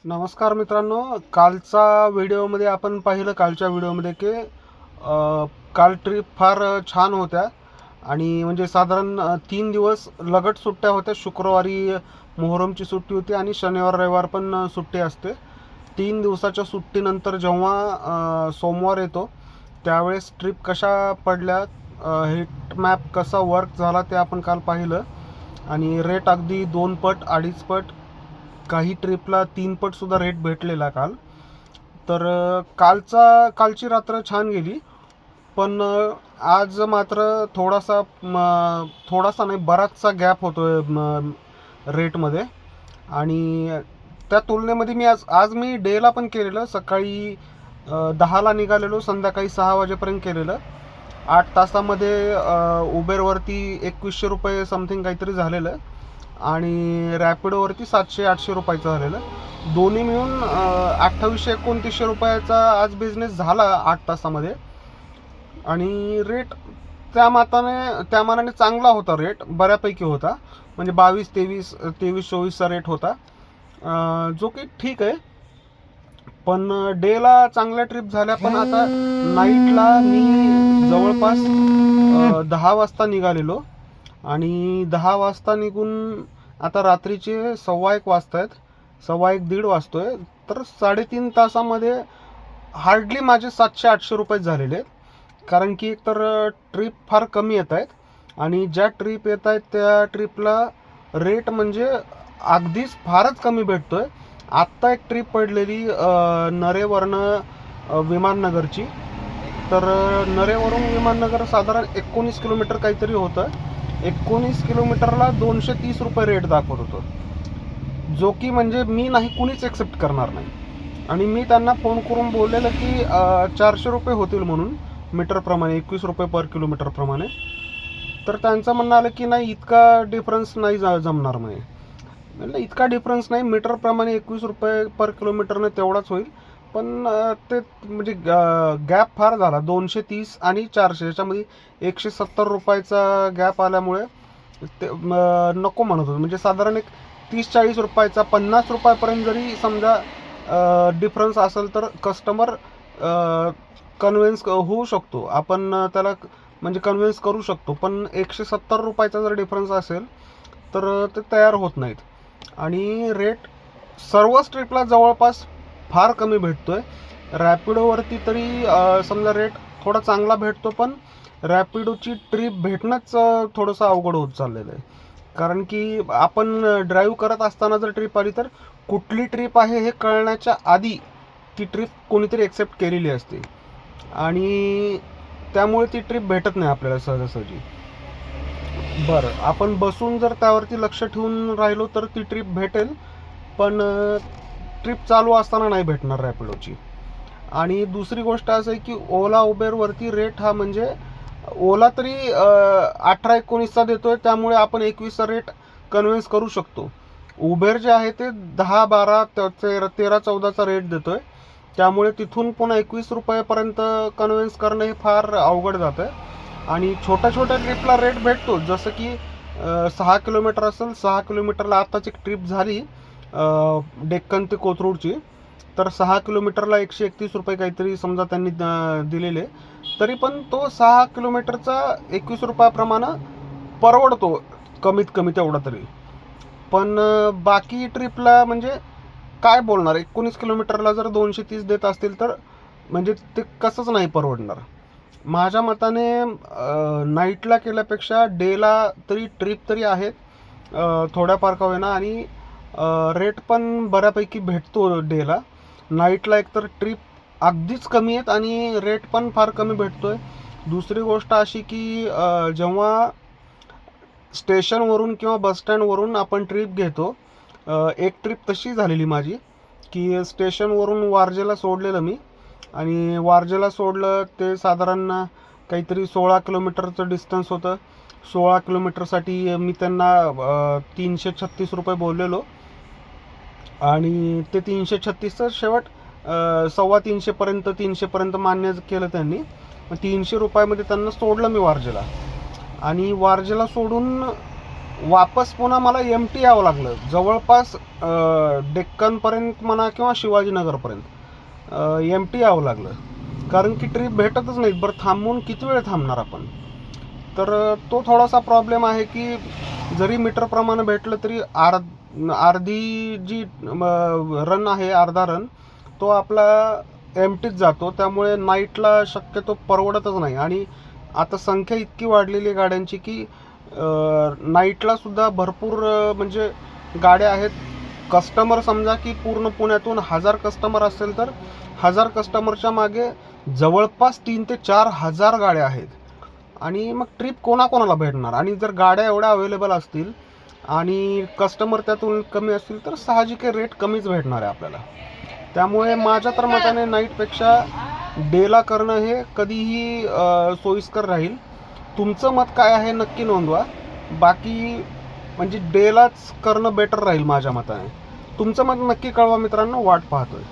नमस्कार मित्रांनो, कालच्या व्हिडिओमध्ये की काल ट्रिप फार छान होत्या आणि म्हणजे साधारण 3 दिवस लगट सुट्ट्या होत्या. शुक्रवारी मोहरमची सुट्टी होती आणि शनिवार रविवार पण सुट्टी असते. 3 दिवसाच्या सुट्टीनंतर जेव्हा सोमवार येतो त्यावेळेस ट्रिप कशा पडल्या, हिट मॅप कसा वर्क झाला ते आपण काल पाहिलं. आणि रेट अगदी 2 पट 2.5 पट, काही ट्रिपला 3 पट सुद्धा रेट भेटलेला काल. तर कालची रात्र छान गेली. पण आज मात्र थोडासा नाही, बराचसा गॅप होतोय रेटमध्ये. आणि त्या तुलनेमध्ये आज मी डेला पण केलेलं. सकाळी 10ला निघालेलो, संध्याकाळी 6 वाजेपर्यंत केलेलं. 8 तासामध्ये उबेरवरती 2100 रुपये समथिंग काहीतरी झालेलं आणि रॅपिडोवरती 700-800 रुपयाचं झालेलं. दोन्ही मिळून 2800-2900 रुपयाचा आज बिझनेस झाला 8 तासामध्ये. आणि रेट त्या मानाने चांगला होता, रेट बऱ्यापैकी होता. म्हणजे 22-23-24चा रेट होता, जो की ठीक आहे. पण डेला चांगल्या ट्रिप झाल्या. पण आता नाईटला मी जवळपास 10 वाजता निघालेलो आणि 10 वाजता निघून आता रात्रीचे 1:15 वाजत आहेत, 1:15-1:30 वाजतोय. तर 3.5 तासामध्ये हार्डली माझे 700-800 रुपये झालेले आहेत. कारण की एकतर ट्रिप फार कमी येत आहेत आणि ज्या ट्रिप येत आहेत त्या ट्रिपला रेट म्हणजे अगदीच फारच कमी भेटतोय. आत्ता एक ट्रिप पडलेली नरेवरनं विमाननगरची. तर नरेवरून विमाननगर साधारण 19 किलोमीटर काहीतरी होतं. 19 किलोमीटरला 230 रुपये रेट दाखवत होतं, जो की म्हणजे मी नाही, कुणीच एक्सेप्ट करणार नाही. आणि मी त्यांना फोन करून बोललेलं की 400 रुपये होतील म्हणून मीटरप्रमाणे, 21 रुपये पर किलोमीटरप्रमाणे. तर त्यांचं म्हणणं आलं की नाही, इतका डिफरन्स नाही जमणार म्हणे. म्हणलं इतका डिफरन्स नाही, मीटरप्रमाणे 21 रुपये पर किलोमीटरने तेवढाच होईल. पण ते म्हणजे गॅप फार झाला, 230 आणि 400 याच्यामध्ये 170 रुपयाचा गॅप आल्यामुळे ते नको म्हणत होतं. म्हणजे साधारण एक 30-40 रुपयाचा, 50 रुपयापर्यंत जरी समजा डिफरन्स असेल तर कस्टमर कन्व्हिन्स होऊ शकतो, आपण त्याला म्हणजे कन्व्हिन्स करू शकतो. पण 170 रुपयाचा जर डिफरन्स असेल तर ते तयार होत नाहीत. आणि रेट सर्वच ट्रिपला जवळपास फार कमी भेटतोय. रॅपिडोवरती तरी समजा रेट थोडा चांगला भेटतो, पण रॅपिडोची ट्रिप भेटणंच थोडंसं अवघड होत चाललेलं आहे. कारण की आपण ड्राईव्ह करत असताना जर ट्रिप आली तर कुठली ट्रिप आहे हे कळण्याच्या आधी ती ट्रिप कोणीतरी एक्सेप्ट केलेली असते आणि त्यामुळे ती ट्रिप भेटत नाही आपल्याला सहजासहजी. बरं, आपण बसून जर त्यावरती लक्ष ठेवून राहिलो तर ती ट्रिप भेटेल, पण ट्रिप चालू असताना नाही भेटणार रॅपिडोची. आणि दुसरी गोष्ट असं आहे की ओला उबेरवरती रेट हा म्हणजे ओला तरी 18-19चा देतोय, त्यामुळे आपण 21चा रेट कन्व्हिन्स करू शकतो. उबेर जे आहे ते 10-12, 13-14चा रेट देतोय, त्यामुळे तिथून पुन्हा 21 रुपयापर्यंत कन्व्हिन्स करणं हे फार अवघड जातं आहे. आणि छोट्या छोट्या ट्रिपला रेट भेटतो, जसं की 6 किलोमीटर असेल, 6 किलोमीटरला आत्ताच एक ट्रिप झाली डेक्कन ते कोथरूडची. तर 6 किलोमीटरला 131 रुपये काहीतरी समजा त्यांनी दिलेले. तरी पण तो 6 किलोमीटरचा 21 रुपयाप्रमाणे परवडतो, कमीत कमी तेवढा तरी. पण बाकी ट्रिपला म्हणजे काय बोलणार, 19 किलोमीटरला जर 230 देत असतील तर म्हणजे ते कसंच नाही परवडणार. माझ्या मताने नाईटला केल्यापेक्षा डेला तरी ट्रिप तरी आहेत थोड्याफार का होईना. आणि रेट पण बऱ्यापैकी भेटतो डेला. नाईटला एकतर ट्रिप अगदीच कमी आहेत आणि रेट पण फार कमी भेटतोय. दुसरी गोष्ट अशी की जेव्हा स्टेशनवरून किंवा बसस्टँडवरून आपण ट्रिप घेतो, एक ट्रिप तशी झालेली माझी की स्टेशनवरून वारजेला सोडलेलं मी. आणि वारजेला सोडलं ते साधारण काहीतरी 16 किलोमीटरचं डिस्टन्स होतं. 16 किलोमीटरसाठी मी त्यांना 336 रुपये बोललेलो आणि ते 336चं शेवट 325पर्यंत 300पर्यंत मान्य केलं त्यांनी. मग 300 रुपयामध्ये त्यांना सोडलं मी वारजेला. आणि वारजेला सोडून वापस पुन्हा मला MT यावं लागलं जवळपास डेक्कनपर्यंत म्हणा किंवा शिवाजीनगरपर्यंत MT यावं लागलं, कारण की ट्रिप भेटतच नाहीत. बरं थांबून किती वेळ थांबणार आपण? तर तो थोडासा प्रॉब्लेम आहे की जरी मीटरप्रमाणे भेटलं तरी अर्धी जी रन आहे, अर्धा रन तो आपला एमटीच जातो. त्यामुळे नाईटला शक्यतो परवडतच नाही. आणि आता संख्या इतकी वाढलेली आहे गाड्यांची की नाईटला सुद्धा भरपूर म्हणजे गाड्या आहेत. कस्टमर समजा की पूर्ण पुण्यातून 1000 कस्टमर असेल तर 1000 कस्टमरच्या मागे जवळपास 3 ते 4000 गाड्या आहेत. आणि मग ट्रिप कोणाकोणाला भेटणार? आणि जर गाड्या एवढ्या अवेलेबल असतील आणि कस्टमर त्यातून कमी असतील तर साहजिक रेट कमीच भेटणार आहे आपल्याला. त्यामुळे माझ्या तर मताने नाईटपेक्षा डेला करणं हे कधीही सोयीस्कर राहील. तुमचं मत काय आहे नक्की नोंदवा. बाकी म्हणजे डेलाच करणं बेटर राहील माझ्या मताने. तुमचं मत नक्की कळवा मित्रांनो, वाट पाहतोय.